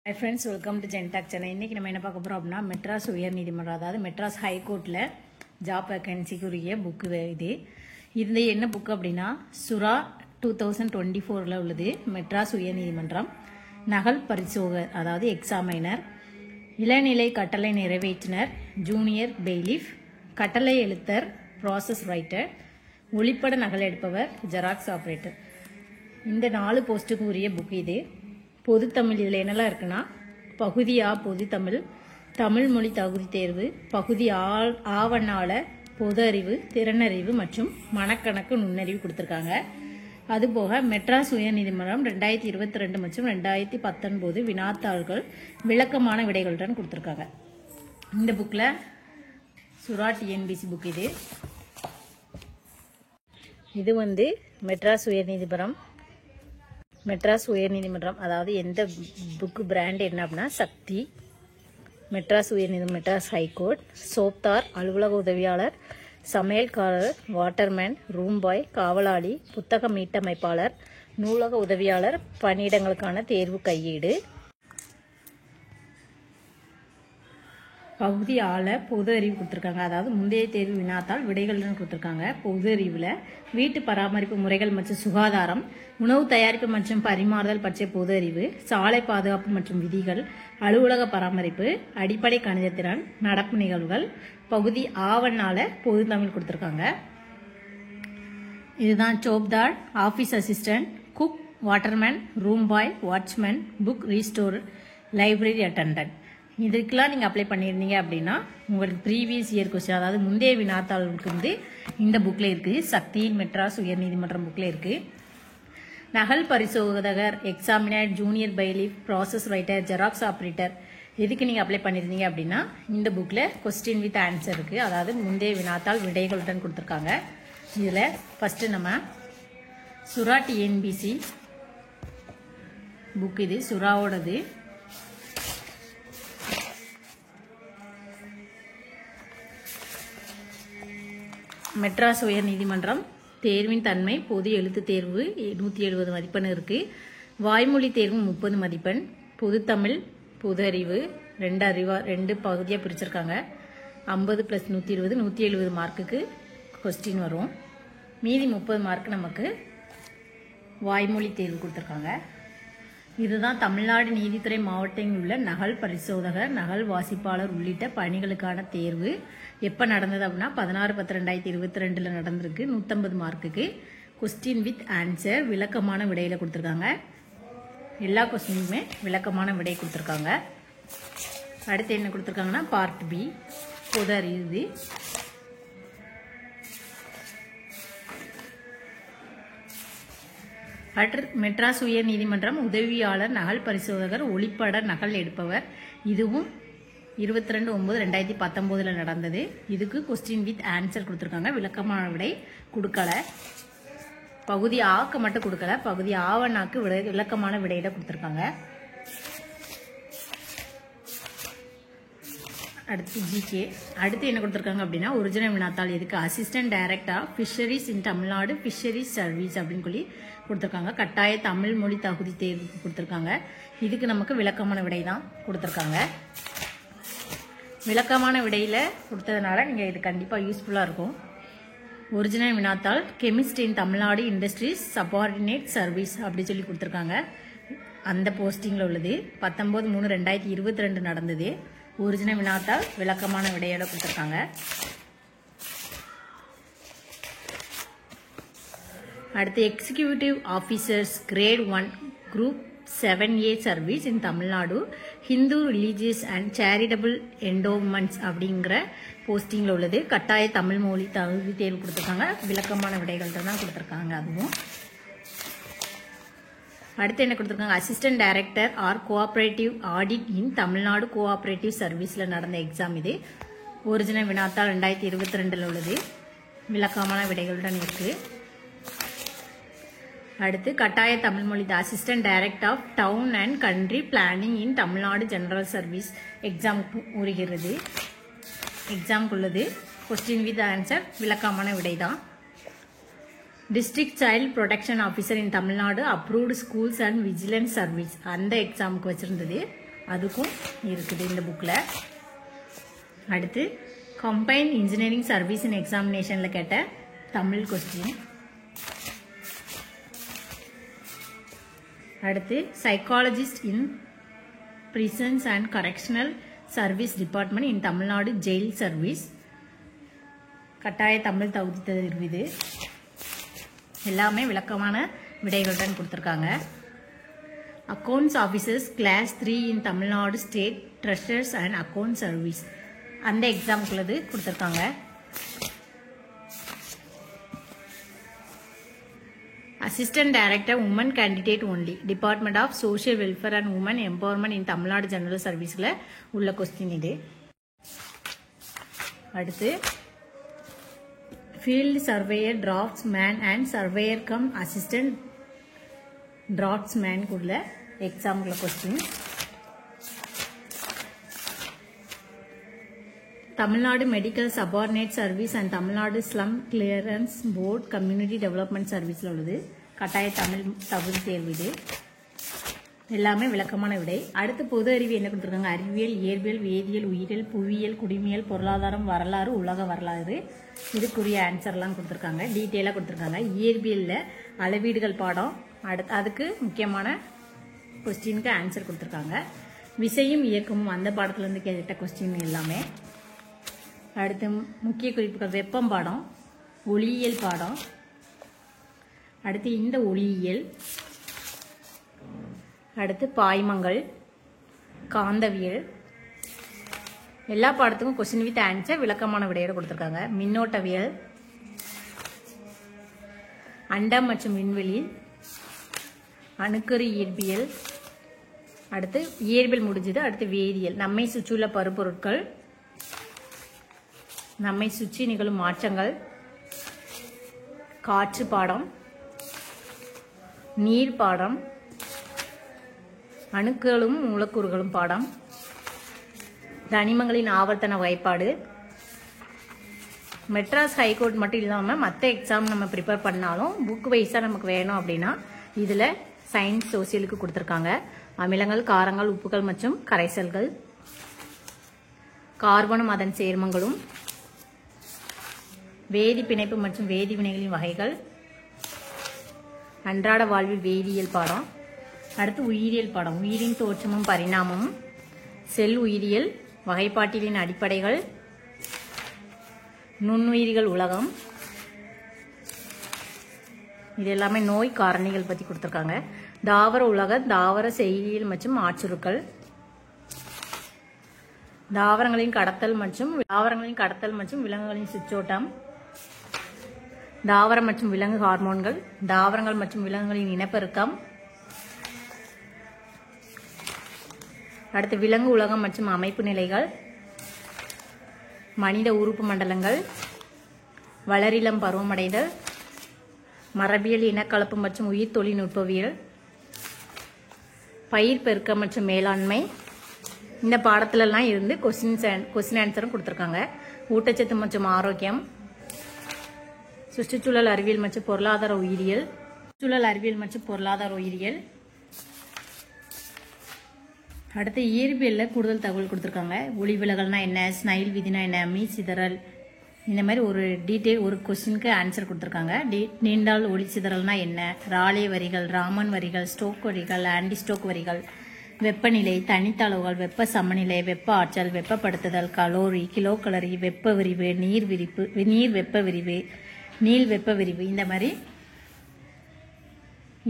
Hi friends, welcome to Gentak Channel. இன்னைக்கு நம்ம என்ன பார்க்க போறோம் அப்படினா மெட்ராஸ் உயர் நீதிமன்றம் அதாவது மெட்ராஸ் ஹை கோர்ட்ல ஜாப் வேகன்சிக்கு உரிய புக் இது என்ன புக் அப்படினா சுரா 2024ல உள்ளது. மெட்ராஸ் உயர் நீதிமன்றம் நகல் பரிசோதகர் அதாவது எக்ஸாமினர், இளநிலை கட்டளை நிறைவேற்றினர், ஜூனியர் பெயிலிஃப், கட்டளை எழுத்தர், ப்ராசஸ் ரைட்டர், ஒளிப்பட நகல் எடுப்பவர், ஜெராக்ஸ் ஆபரேட்டர். இந்த 4 போஸ்ட்டுக்கு உரிய புக் இது. பொது தமிழ் இதில் என்னெல்லாம் இருக்குன்னா பகுதி ஆ பொது தமிழ், தமிழ் மொழி தகுதி தேர்வு, பகுதி ஆவணாள பொது அறிவு, திறனறிவு மற்றும் மனக்கணக்கு நுண்ணறிவு கொடுத்துருக்காங்க. அதுபோக மெட்ராஸ் உயர்நீதிமன்றம் 2022 மற்றும் 2019 வினாத்தாள்கள் விளக்கமான விடைகளுடன் கொடுத்துருக்காங்க. இந்த புக்கில் சுரா டிஎன்பிசி புக் இது வந்து மெட்ராஸ் உயர்நீதிமன்றம் அதாவது எந்த புக் பிராண்ட் என்ன அப்படின்னா சக்தி, மெட்ராஸ் உயர்நீதிமன்றம், மெட்ராஸ் ஹைகோர்ட், சோப்தார், அலுவலக உதவியாளர், சமையல்காரர், வாட்டர்மேன், ரூம் பாய், காவலாளி, புத்தக மீட்டமைப்பாளர், நூலக உதவியாளர், பணியிடங்களுக்கான தேர்வு கையேடு, பகுதி ஆள பொது அறிவு கொடுத்துருக்காங்க. அதாவது முந்தைய தேர்வு வினாத்தால் விடைகளுடன் கொடுத்துருக்காங்க. பொது அறிவில் வீட்டு பராமரிப்பு முறைகள் மற்றும் சுகாதாரம், உணவு தயாரிப்பு மற்றும் பரிமாறுதல் பற்றிய பொது அறிவு, சாலை பாதுகாப்பு மற்றும் விதிகள், அலுவலக பராமரிப்பு, அடிப்படை கணித திறன், நடப்பு நிகழ்வுகள், பகுதி ஆவணால பொது தமிழ் கொடுத்துருக்காங்க. இதுதான் சோப்தார், office assistant, cook, waterman, room boy, watchman, book restorer, library attendant. இதுக்கெல்லாம் நீங்கள் அப்ளை பண்ணியிருந்தீங்க அப்படின்னா உங்களுக்கு ப்ரீவியஸ் இயர் கொஸ்டின் அதாவது முந்தைய வினாத்தாளுக்கு வந்து இந்த புக்கில் இருக்குது. சக்தியின் மெட்ராஸ் உயர்நீதிமன்றம் புக்கில் இருக்குது. நகல் பரிசோதகர், examiner, junior பெயிலிஃப், process writer, xerox operator எதுக்கு நீங்கள் அப்ளை பண்ணியிருந்தீங்க அப்படின்னா இந்த புக்கில் கொஸ்டின் வித் ஆன்சர் இருக்குது. அதாவது முந்தைய வினாத்தாள் விடைகளுடன் கொடுத்துருக்காங்க. இதில் ஃபஸ்ட்டு நம்ம சுரா டிஎன்பிசி புக் இது சுராவோடது. மெட்ராஸ் உயர் நீதிமன்றம் தேர்வின் தன்மை பொது எழுத்து தேர்வு 170 மதிப்பெண் இருக்குது. வாய்மொழி தேர்வு 30 மதிப்பெண். பொது தமிழ், பொது அறிவு 2 பகுதியாக பிரிச்சிருக்காங்க. 50 + 120 170 மார்க்குக்கு கொஸ்டின் வரும். மீதி 30 மார்க் நமக்கு வாய்மொழி தேர்வு கொடுத்துருக்காங்க. இதுதான் தமிழ்நாடு நீதித்துறை மாவட்டங்களில் உள்ள நகல் பரிசோதகர், நகல் வாசிப்பாளர் உள்ளிட்ட பணிகளுக்கான தேர்வு. எப்போ நடந்தது அப்படின்னா 16/10/2022 நடந்திருக்கு. 150 மார்க்குக்கு கொஸ்டின் வித் ஆன்சர் விளக்கமான விடையில கொடுத்துருக்காங்க. எல்லா கொஸ்டினுமே விளக்கமான விடை கொடுத்துருக்காங்க. அடுத்து என்ன கொடுத்துருக்காங்கன்னா பார்ட் பி பொது அறிவு. மெட்ராஸ் உயர் நீதிமன்றம் உதவியாளர் நகல் பரிசோதகர், ஒளிப்பட நகல் எடுப்பவர். இதுவும் 22/9/2019 நடந்தது. இதுக்கு கொஸ்டின் வித் ஆன்சர் கொடுத்துருக்காங்க. விளக்கமான விடை கொடுக்கல. பகுதி ஆக்கு மட்டும் கொடுக்கல, பகுதி ஆவணாக்கு விளக்கமான விடையிட கொடுத்துருக்காங்க. அடுத்து ஜிகே. அடுத்து என்ன கொடுத்துருக்காங்க அப்படின்னா ஒரிஜினல் வினாத்தாள் எதுக்கு assistant director of fisheries in Tamil Nadu fisheries service அப்படின்னு சொல்லி கொடுத்துருக்காங்க. கட்டாய தமிழ் மொழி தகுதி தேர்வுக்கு கொடுத்துருக்காங்க. இதுக்கு நமக்கு விளக்கமான விடை தான் கொடுத்துருக்காங்க. விளக்கமான விடையில் கொடுத்ததுனால நீங்கள் இது கண்டிப்பாக யூஸ்ஃபுல்லாக இருக்கும். ஒரிஜினல் வினாத்தாள் கெமிஸ்ட் இன் தமிழ்நாடு இண்டஸ்ட்ரீஸ் சப்பார்டினேட் சர்வீஸ் அப்படி சொல்லி கொடுத்துருக்காங்க. அந்த போஸ்டிங்கில் உள்ளது 19/3/2022 நடந்தது. ஒரிஜினல் வினாத்தாள் விளக்கமான விடையோட கொடுத்துருக்காங்க. அடுத்து executive officers grade 1 group 7A service in Tamil Nadu Hindu religious and charitable endowments அப்படிங்கிற போஸ்டிங்கில் உள்ளது. கட்டாய தமிழ் மொழி தகுதி தேர்வு கொடுத்துருக்காங்க. விளக்கமான விடைகள்கிட்ட தான் கொடுத்துருக்காங்க. அதுவும் அடுத்து என்ன கொடுத்துருக்காங்க assistant director or cooperative audit in Tamil Nadu cooperative சர்வீஸில் நடந்த எக்ஸாம் இது. ஒரிஜினல் வினாத்தாள் 2022 உள்ளது. விளக்கமான விடைகளுடன் இருக்குது. அடுத்து கட்டாய தமிழ் மொழி assistant director of town and country planning in Tamil Nadu general service எக்ஸாமுக்கு உரிகிறது. எக்ஸாமுக்குள்ளது கொஸ்டின் வித் ஆன்சர் விளக்கமான விடை தான். District child protection officer in Tamil Nadu approved schools and vigilance service அந்த எக்ஸாமுக்கு வச்சுருந்தது. அதுக்கும் இருக்குது இந்த புக்கில். அடுத்து கம்பைன்ட் இன்ஜினியரிங் சர்வீஸ் இன் எக்ஸாமினேஷனில் கேட்ட தமிழ் கொஸ்டின். அடுத்து psychologist in prisons and correctional service department in Tamil Nadu jail service. கட்டாய தமிழ் தகுதி தேர்வு இது. எல்லாமே விளக்கமான விடைகளுடன் கொடுத்துருக்காங்க. Accounts officers class 3 in Tamil Nadu state treasurers and account service அந்த எக்ஸாமுக்குள்ளது கொடுத்துருக்காங்க. Assistant director woman candidate only department of social welfare and woman empowerment in Tamil Nadu general சர்வீஸில் உள்ள கொஸ்டின் இது. அடுத்து field surveyor draftsman and surveyor cum assistant டிராஃப்ட்ஸ் மேனுக்குள்ள எக்ஸாமுக்குள்ள question. Tamil Nadu medical subordinate service and Tamil Nadu slum clearance board community development சர்வீஸில் உள்ளது. கட்டாய தமிழ் தகுதி தேர்வு இது. எல்லாமே விளக்கமான விடை. அடுத்து பொது அறிவு என்ன கொடுத்துருக்காங்க? அறிவியல், இயற்பியல், வேதியியல், உயிரியல், புவியியல், குடிமியல், பொருளாதாரம், வரலாறு, உலக வரலாறு. இதுக்குரிய ஆன்சர்லாம் கொடுத்துருக்காங்க, டீட்டெயிலாக கொடுத்துருக்காங்க. இயற்பியலில் அளவீடுகள் பாடம், அதுக்கு முக்கியமான கொஸ்டினுக்கு ஆன்சர் கொடுத்துருக்காங்க. விசையும் இயக்கமும் அந்த பாடத்துலேருந்து கேட்ட கொஸ்டின் எல்லாமே. அடுத்து முக்கிய குறிப்புகள் வெப்பம் பாடம், ஒளியியல் பாடம். அடுத்து இந்த ஒளியியல். அடுத்து பாய்மங்கள், காந்தவியல். எல்லா பாடத்துக்கும் கொஸ்டின் வித் ஆன்சர் விளக்கமான விடையோடு கொடுத்துருக்காங்க. மின்னோட்டவியல், அண்டம் மற்றும் விண்வெளி, அணுக்கரு இயற்பியல். அடுத்து இயற்பியல் முடிஞ்சது. அடுத்து வேதியியல், நம்மை சுற்றியுள்ள பருப்பொருட்கள், நம்மை சுற்றி நிகழும் மாற்றங்கள், காற்று பாடம், நீர் பாடம், அணுக்களும் மூலக்கூறுகளும் பாடம், தனிமங்களின் ஆவர்த்தன வகைப்பாடு. மெட்ராஸ் ஹைகோர்ட் மட்டும் இல்லாமல் மற்ற எக்ஸாம் நம்ம ப்ரிப்பேர் பண்ணாலும் புக் வைஸாக நமக்கு வேணும் அப்படின்னா இதில் சயின்ஸ் சோசியலுக்கு கொடுத்துருக்காங்க. அமிலங்கள், காரங்கள், உப்புகள் மற்றும் கரைசல்கள், கார்பனும் அதன் சேர்மங்களும், வேதி பிணைப்பு மற்றும் வேதி வினைகளின் வகைகள், அன்றாட வாழ்வில் வேதியியல் பாடம். அடுத்து உயிரியல் பாடம், உயிரின் தோற்றமும் பரிணாமமும், செல் உயிரியல், வகைப்பாட்டியலின் அடிப்படைகள், நுண்ணுயிரிகள் உலகம். இது எல்லாமே நோய் காரணிகள் பற்றி கொடுத்துருக்காங்க. தாவர உலக, தாவர செய்தியியல் மற்றும் ஆற்றுருக்கள், தாவரங்களின் கடத்தல் மற்றும் விலங்குகளின் சுற்றோட்டம், தாவரம் மற்றும் விலங்கு ஹார்மோன்கள், தாவரங்கள் மற்றும் விலங்குகளின் இனப்பெருக்கம். அடுத்து விலங்கு உலகம் மற்றும் அமைப்பு நிலைகள், மனித உறுப்பு மண்டலங்கள், வளரிளம் பருவமடைதல், மரபியல், இனக்கலப்பு மற்றும் உயிர் தொழில்நுட்பவியல், பயிர் பெருக்கம் மற்றும் மேலாண்மை. இந்த பாடத்திலலாம் இருந்து கொஸ்டின் ஆன்சரும் கொடுத்துருக்காங்க. ஊட்டச்சத்து மற்றும் ஆரோக்கியம், சுற்றுச்சூழல் அறிவியல் மற்றும் பொருளாதார உயிரியல், அடுத்து இயற்பியலில் கூடுதல் தகவல் கொடுத்துருக்காங்க. ஒளி விலகல்னா என்ன, ஸ்னைல் விதினா என்ன, மீ சிதறல், இந்த மாதிரி ஒரு டீட்டெயில் ஒரு கொஸ்டினுக்கு ஆன்சர் கொடுத்துருக்காங்க. நீண்டால் ஒளி சிதறல்னா என்ன, ராலே வரிகள், ராமன் வரிகள், ஸ்டோக் வரிகள், ஆன்டி ஸ்டோக் வரிகள், வெப்பநிலை, தனித்த அளவுகள், வெப்ப சமநிலை, வெப்ப ஆற்றல், வெப்பப்படுத்துதல், கலோரி, கிலோ கலரி, வெப்ப விரிவு, நீர் வெப்ப விரிவு, நீள் வெப்ப விரிவு. இந்த மாதிரி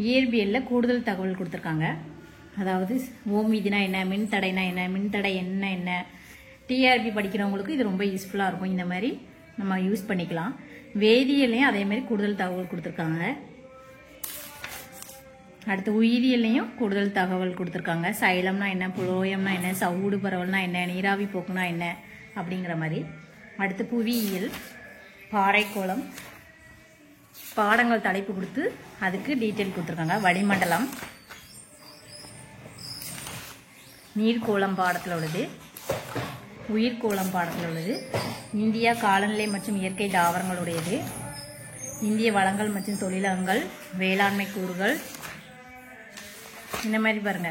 இயற்பியலில் கூடுதல் தகவல் கொடுத்துருக்காங்க. அதாவது ஓம் விதினா என்ன, மின்தடைனா என்ன, மின்தடை என்ன, டிஆர்பி படிக்கிறவங்களுக்கு இது ரொம்ப யூஸ்ஃபுல்லாக இருக்கும். இந்த மாதிரி நம்ம யூஸ் பண்ணிக்கலாம். வேதியியல்லையும் அதே மாதிரி கூடுதல் தகவல் கொடுத்துருக்காங்க. அடுத்து உயிரியல்லையும் கூடுதல் தகவல் கொடுத்துருக்காங்க. சைலம்னா என்ன, புலோயம்னா என்ன, சவுடு பரவல்னா என்ன, நீராவி போக்குனா என்ன அப்படிங்கிற மாதிரி. அடுத்து புவியியல், பாறைக்கோளம், பாடங்கள் தலைப்பு கொடுத்து அதுக்கு டீட்டெயில் கொடுத்துருக்காங்க. வளிமண்டலம், நீர்க்கோளம் பாடத்தில் உள்ளது, உயிர்கோளம் பாடத்தில் உள்ளது, இந்தியா காலநிலை மற்றும் இயற்கை தாவரங்களுடையது, இந்திய வளங்கள் மற்றும் தொழிலகங்கள், வேளாண்மை கூறுகள். இந்த மாதிரி பாருங்க.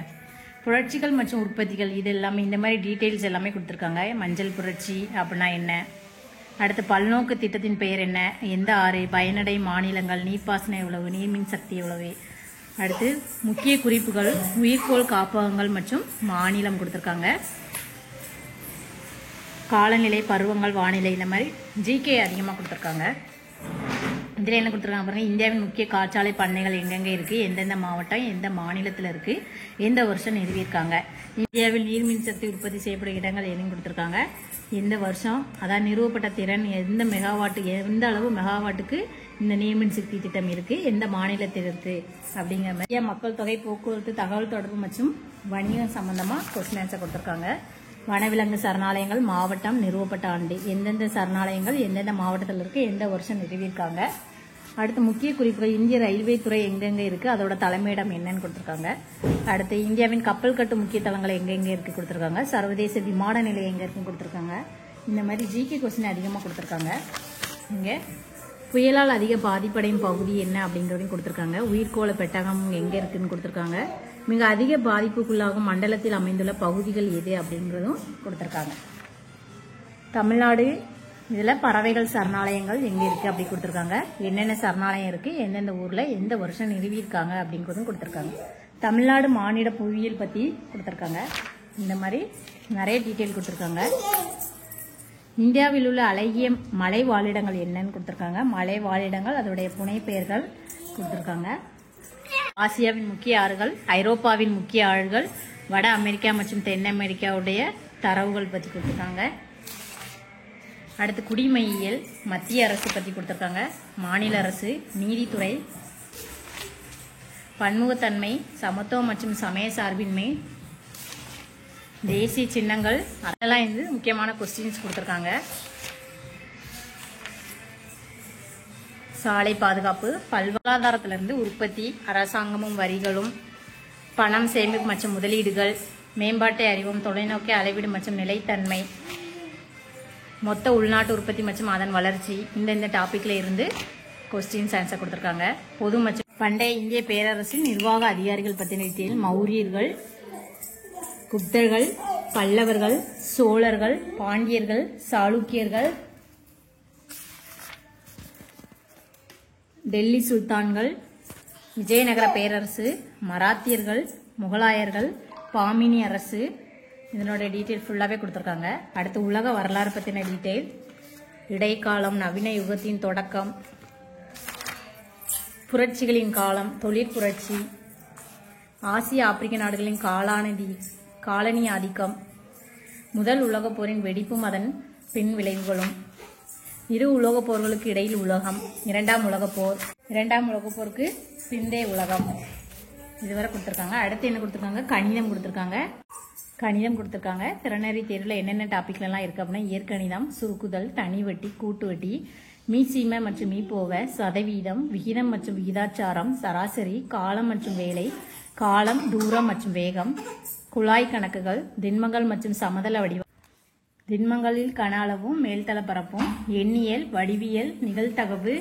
புரட்சிகள் மற்றும் உற்பத்திகள் இது எல்லாமே இந்த மாதிரி டீட்டெயில்ஸ் எல்லாமே கொடுத்துருக்காங்க. மஞ்சள் புரட்சி அப்படின்னா என்ன, அடுத்து பல்நோக்கு திட்டத்தின் பெயர் என்ன, எந்த ஆறு, பயனடை மாநிலங்கள், நீர்ப்பாசனம் எவ்வளவு, நீர்மின் சக்தி எவ்வளவு, அடுத்து முக்கிய குறிப்புகள், உயிர்கோள் காப்பகங்கள் மற்றும் மாநிலம் கொடுத்துருக்காங்க. காலநிலை, பருவங்கள், வானிலை இந்த மாதிரி ஜிகே அதிகமாக கொடுத்துருக்காங்க. இதில் என்ன கொடுத்துருக்காங்க பாருங்கள், இந்தியாவின் முக்கிய காற்றாலை பண்ணைகள் எங்கெங்கே இருக்குது, எந்தெந்த மாவட்டம் எந்த மாநிலத்தில் இருக்குது, எந்த வருஷம் நிறுவியிருக்காங்க, இந்தியாவில் நீர்மின் சக்தி உற்பத்தி செய்யப்படும் இடங்கள் எதுவும் கொடுத்துருக்காங்க, எந்த வருஷம், அதான் நிறுவப்பட்ட திறன், எந்த மெகாவாட்டு, எந்த அளவு மெகாவாட்டுக்கு இந்த நீர்மின் சக்தி திட்டம் இருக்குது, எந்த மாநிலத்தில் இருக்குது அப்படிங்கிற மாதிரி மக்கள் தொகை, போக்குவரத்து, தகவல் தொடர்பு மற்றும் வணிகம் சம்பந்தமாக கொஸ்டின் ஆன்சர் கொடுத்துருக்காங்க. வனவிலங்கு சரணாலயங்கள், மாவட்டம், நிறுவப்பட்ட ஆண்டு, எந்தெந்த சரணாலயங்கள் எந்தெந்த மாவட்டத்தில் இருக்குது, எந்த வருஷம் நிறுவியிருக்காங்க. அடுத்து முக்கிய குறிப்புகள், இந்திய ரயில்வே துறை எங்கெங்கே இருக்குது, அதோட தலைமையிடம் என்னன்னு கொடுத்துருக்காங்க. அடுத்து இந்தியாவின் கப்பல் கட்டு முக்கிய தளங்கள் எங்கெங்கே இருக்குது கொடுத்துருக்காங்க. சர்வதேச விமான நிலையம் எங்கே இருக்குன்னு கொடுத்துருக்காங்க. இந்த மாதிரி ஜிகே கொஸ்டின் அதிகமாக கொடுத்துருக்காங்க. இங்கே புயலால் அதிக பாதிப்படையும் பகுதி என்ன அப்படிங்கிறதையும் கொடுத்துருக்காங்க. உயிர்கோள பெட்டகம் எங்கே இருக்குன்னு கொடுத்துருக்காங்க. மிக அதிக பாதிப்புக்குள்ளாகும் மண்டலத்தில் அமைந்துள்ள பகுதிகள் எது அப்படிங்கிறதும் கொடுத்துருக்காங்க. தமிழ்நாடு இதில் பறவைகள் சரணாலயங்கள் எங்கே இருக்குது அப்படி கொடுத்துருக்காங்க. என்னென்ன சரணாலயம் இருக்குது, எந்தெந்த ஊரில் எந்த வருஷம் நிறுவியிருக்காங்க அப்படிங்கிறதும் கொடுத்துருக்காங்க. தமிழ்நாடு மாநில புவியியல் பற்றி கொடுத்துருக்காங்க. இந்த மாதிரி நிறைய டீட்டெயில் கொடுத்துருக்காங்க. இந்தியாவில் உள்ள அழகிய மலை வாழிடங்கள் என்னன்னு கொடுத்துருக்காங்க. மலை வாழிடங்கள் அதோடைய புனைப்பெயர்கள் கொடுத்துருக்காங்க. ஆசியாவின் முக்கிய ஆறுகள், ஐரோப்பாவின் முக்கிய ஆறுகள், வட அமெரிக்கா மற்றும் தென் அமெரிக்காவுடைய தரவுகள் பற்றி கொடுத்துருக்காங்க. அடுத்து குடிமையியல், மத்திய அரசு பற்றி கொடுத்துருக்காங்க. மாநில அரசு, நீதித்துறை, பன்முகத்தன்மை, சமத்துவம் மற்றும் சமய சார்பின்மை, தேசிய சின்னங்கள், அதெல்லாம் வந்து முக்கியமான கொஸ்டின்ஸ் கொடுத்துருக்காங்க. சாலை பாதுகாப்பு, பல்வாதாரத்திலிருந்து உற்பத்தி, அரசாங்கமும் வரிகளும், பணம் சேமிப்பு மற்றும் முதலீடுகள், மேம்பாட்டை அறிவும், தொலைநோக்கி அளவீடு மற்றும் நிலைத்தன்மை, மொத்த உள்நாட்டு உற்பத்தி மற்றும் அதன் வளர்ச்சி, இந்த டாபிக்ல இருந்து கொஸ்டின்ஸ் ஆன்சர் கொடுத்துருக்காங்க. பொது மற்றும் பண்டைய இந்திய பேரரசின் நிர்வாக அதிகாரிகள் பற்றின டீட்டெயில், மௌரியர்கள், குப்தர்கள், பல்லவர்கள், சோழர்கள், பாண்டியர்கள், சாளுக்கியர்கள், டெல்லி சுல்தான்கள், விஜயநகர பேரரசு, மராத்தியர்கள், முகலாயர்கள், பாமினி அரசு, இதனோட டீட்டெயில் ஃபுல்லாகவே கொடுத்துருக்காங்க. அடுத்து உலக வரலாறு பற்றின டீட்டெயில், இடைக்காலம், நவீன யுகத்தின் தொடக்கம், புரட்சிகளின் காலம், தொழிற்புரட்சி, ஆசிய ஆப்பிரிக்க நாடுகளின் காலனி ஆதிக்கம், முதல் உலகப் போரின் வெடிப்பும் அதன் பின் விளைவுகளும், இரு உலகப் போர்களுக்கு இடையில் உலகம், இரண்டாம் உலகப் போர், இரண்டாம் உலகப் போருக்கு பிந்தைய உலகம், இதுவரை கொடுத்துருக்காங்க. அடுத்து என்ன கொடுத்துருக்காங்க, கணிதம் கொடுத்துருக்காங்க. திறனறி தேர்வில் என்னென்ன டாபிக்லாம் இருக்குது அப்படின்னா, இயற்கணிதம், சுருக்குதல், தனி வட்டி, கூட்டு வட்டி, மீசீம மற்றும் மீப்போவ, சதவீதம், விகிதம் மற்றும் விகிதாச்சாரம், சராசரி, காலம் மற்றும் வேலை, காலம், தூரம் மற்றும் வேகம், குழாய் கணக்குகள், திண்மங்கள் மற்றும் சமதள வடிவம், திண்மங்களில் கன அளவும் மேல்தள பரப்பும், எண்ணியல், வடிவியல், நிகழ்தகவு,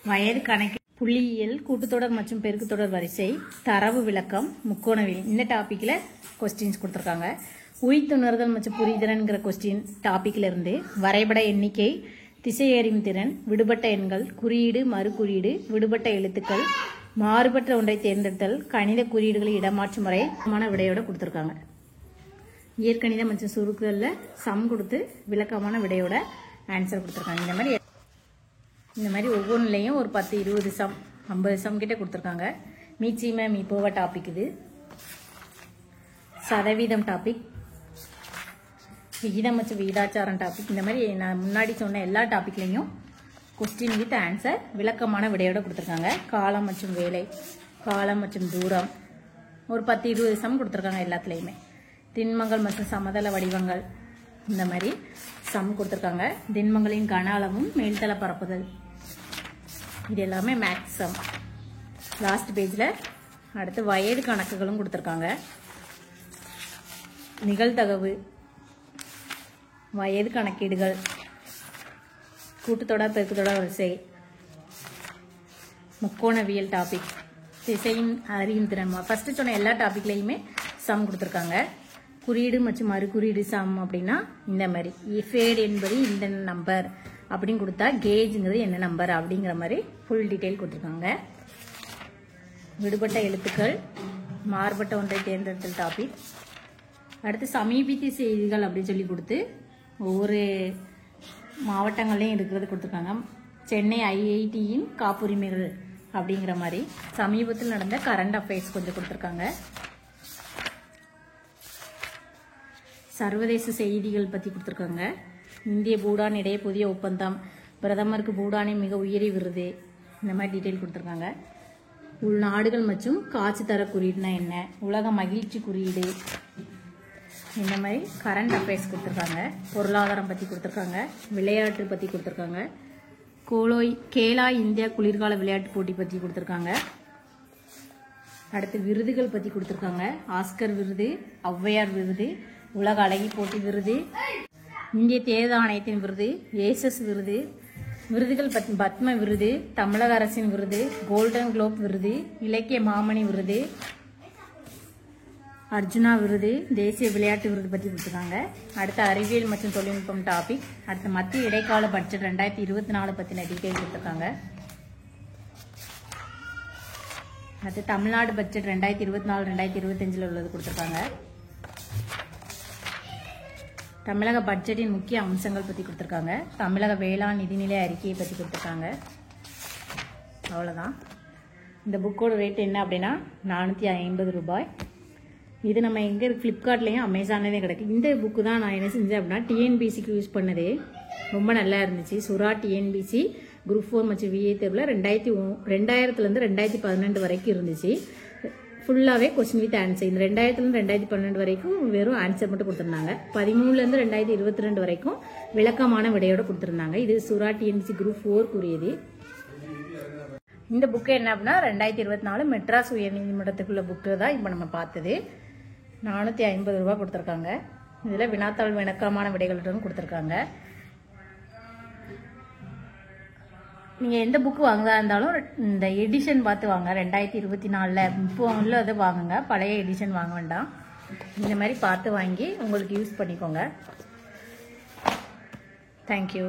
வயது கணக்கு, புள்ளியியல், கூட்டுத்தொடர் மற்றும் பெருக்குத்தொடர் வரிசை, தரவு விளக்கம், முக்கோணவியல், இந்த டாபிக்ல கொஸ்டின்ஸ் கொடுத்துருக்காங்க. உயிர்த்துணர்தல் மற்றும் புரிதிறன்கிற கொஸ்டின் டாபிக்ல இருந்து, வரைபட எண்ணிக்கை, திசை அறியும் திறன், விடுபட்ட எண்கள், குறியீடு, மறு குறியீடு, விடுபட்ட எழுத்துக்கள், மாறுபட்ட ஒன்றை தேர்ந்தெடுத்தல், கணித குறியீடுகளை இடமாற்று முறை, விடையோட கொடுத்துருக்காங்க. இயற்கணிதம் மற்றும் சுருக்குதல்ல சம் கொடுத்து விளக்கமான விடையோட ஆன்சர் கொடுத்துருக்காங்க. இந்த மாதிரி ஒவ்வொன்றுலையும் ஒரு 10, 20 சம், 50 சம் கிட்ட கொடுத்துருக்காங்க. மீச்சீம மீப்போவ டாபிக் இது, சதவீதம் டாபிக், விகிதம் மற்றும் விகிதாச்சாரம் டாபிக், இந்த மாதிரி நான் முன்னாடி சொன்ன எல்லா டாபிக்லையும் கொஸ்டின் வித் ஆன்சர் விளக்கமான விடையோட கொடுத்துருக்காங்க. காலம் மற்றும் வேலை, காலம் மற்றும் தூரம், ஒரு 10, 20 சம் கொடுத்துருக்காங்க எல்லாத்துலேயுமே. திண்மங்கள் மற்றும் சமதள வடிவங்கள், இந்த மாதிரி சம் கொடுத்துருக்காங்க. திண்மங்களின் கன அளவும் மேல்தள பரப்புதல், இது எல்லாமே மேக்ஸ் சம். லாஸ்ட் பேஜில் அடுத்து வயது கணக்குகளும் கொடுத்துருக்காங்க. நிகழ்தகவு, வயது கணக்கீடுகள், கூட்டுத்தொடர், பெருக்குத்தொடர் வரிசை, முக்கோணவியல் டாபிக், திசையின் அறியும் திறன், ஃபர்ஸ்ட் சொன்ன எல்லா டாபிக்லையுமே சம் கொடுத்துருக்காங்க. குறியீடு மற்றும் மறுகுறியீடு சம் அப்படின்னா இந்த மாதிரி ஃபேட் என்பது இந்த நம்பர் அப்படின்னு கொடுத்தா கேஜ்ங்கிறது என்ன நம்பர் அப்படிங்கிற மாதிரி ஃபுல் டீட்டெயில் கொடுத்துருக்காங்க. விடுபட்ட எழுத்துக்கள், மாறுபட்ட ஒன்றை தேர்ந்தெடுத்தல் டாபிக், அடுத்து சமீபத்திய செய்திகள் அப்படின்னு சொல்லி கொடுத்து ஒவ்வொரு மாவட்டங்கள்லையும் இருக்கிறது கொடுத்துருக்காங்க. சென்னை ஐஐடியின் காப்புரிமைகள் அப்படிங்கிற மாதிரி சமீபத்தில் நடந்த கரண்ட் அஃபேர்ஸ் கொஞ்சம் கொடுத்துருக்காங்க. சர்வதேச செய்திகள் பற்றி கொடுத்துருக்காங்க. இந்திய பூடான் இடையே புதிய ஒப்பந்தம், பிரதமருக்கு பூடானின் மிக உயரிய விருது, இந்த மாதிரி டீட்டெயில் கொடுத்துருக்காங்க. உள்நாடுகள் மற்றும் காட்சி தர குறியீடுனா என்ன, உலக மகிழ்ச்சி குறியீடு, இந்த மாதிரி கரண்ட் அஃபேர்ஸ் கொடுத்துருக்காங்க. பொருளாதாரம் பற்றி கொடுத்துருக்காங்க. விளையாட்டு பற்றி கொடுத்துருக்காங்க. கேலா இந்தியா குளிர்கால விளையாட்டு போட்டி பற்றி கொடுத்துருக்காங்க. அடுத்து விருதுகள் பற்றி கொடுத்துருக்காங்க. ஆஸ்கர் விருது, ஔவையார் விருது, உலக அழகி போட்டி விருது, இந்திய தேர்தல் ஆணையத்தின் விருது, ஏசஸ் விருது, விருதுகள் பத்ம விருது, தமிழக அரசின் விருது, கோல்டன் குளோப் விருது, இலக்கிய மாமணி விருது, அர்ஜுனா விருது, தேசிய விளையாட்டு விருது பற்றி கொடுத்துருக்காங்க. அடுத்து அறிவியல் மற்றும் தொழில்நுட்பம் டாபிக். அடுத்து மத்திய இடைக்கால பட்ஜெட் 2024 பற்றின டீட்டெயில் கொடுத்துருக்காங்க. அடுத்து தமிழ்நாடு பட்ஜெட் 2024-2025 உள்ளது கொடுத்துருக்காங்க. தமிழக பட்ஜெட்டின் முக்கிய அம்சங்கள் பற்றி கொடுத்துருக்காங்க. தமிழக வேளாண் நிதிநிலை அறிக்கையை பற்றி கொடுத்துருக்காங்க. அவ்வளோதான். இந்த புக்கோட ரேட் என்ன அப்படின்னா 450 ரூபாய். இது நம்ம எங்கே ஃப்ளிப்கார்ட்லேயும் அமேசான்லேயும் கிடைக்கும். இந்த புக்கு தான் நான் என்ன செஞ்சேன் அப்படின்னா டிஎன்பிசிக்கு யூஸ் பண்ணது. ரொம்ப நல்லா இருந்துச்சு. சுறா டிஎன்பிசி குரூப் 4 மற்றும் விஏ தேர்வில் 2000 2012 வரைக்கும் இருந்துச்சு. ஃபுல்லாகவே கொஸ்டின் வித் ஆன்சர். இந்த 2000 2012 வரைக்கும் வெறும் ஆன்சர் மட்டும் கொடுத்துருந்தாங்க. 2013 2022 வரைக்கும் விளக்கமான விடையோட கொடுத்துருந்தாங்க. இது சுறா டிஎன்பிசி குரூப் 4 கூறியது. இந்த புக்கு என்ன அப்படின்னா 2024 மெட்ராஸ் உயர்நீதிமன்றத்துக்குள்ள புக்கு தான் இப்போ நம்ம பார்த்தது. 450 ரூபாய் கொடுத்துருக்காங்க. இதில் வினாத்தாள் விளக்கமான விடைகளுடன் கொடுத்துருக்காங்க. நீங்கள் எந்த புக்கு வாங்குறதா இருந்தாலும் இந்த எடிஷன் பார்த்து வாங்க. 2024 இப்போ உள்ளதை வாங்குங்க. பழைய எடிஷன் வாங்க வேண்டாம். இந்த மாதிரி பார்த்து வாங்கி உங்களுக்கு யூஸ் பண்ணிக்கோங்க. தேங்க்யூ.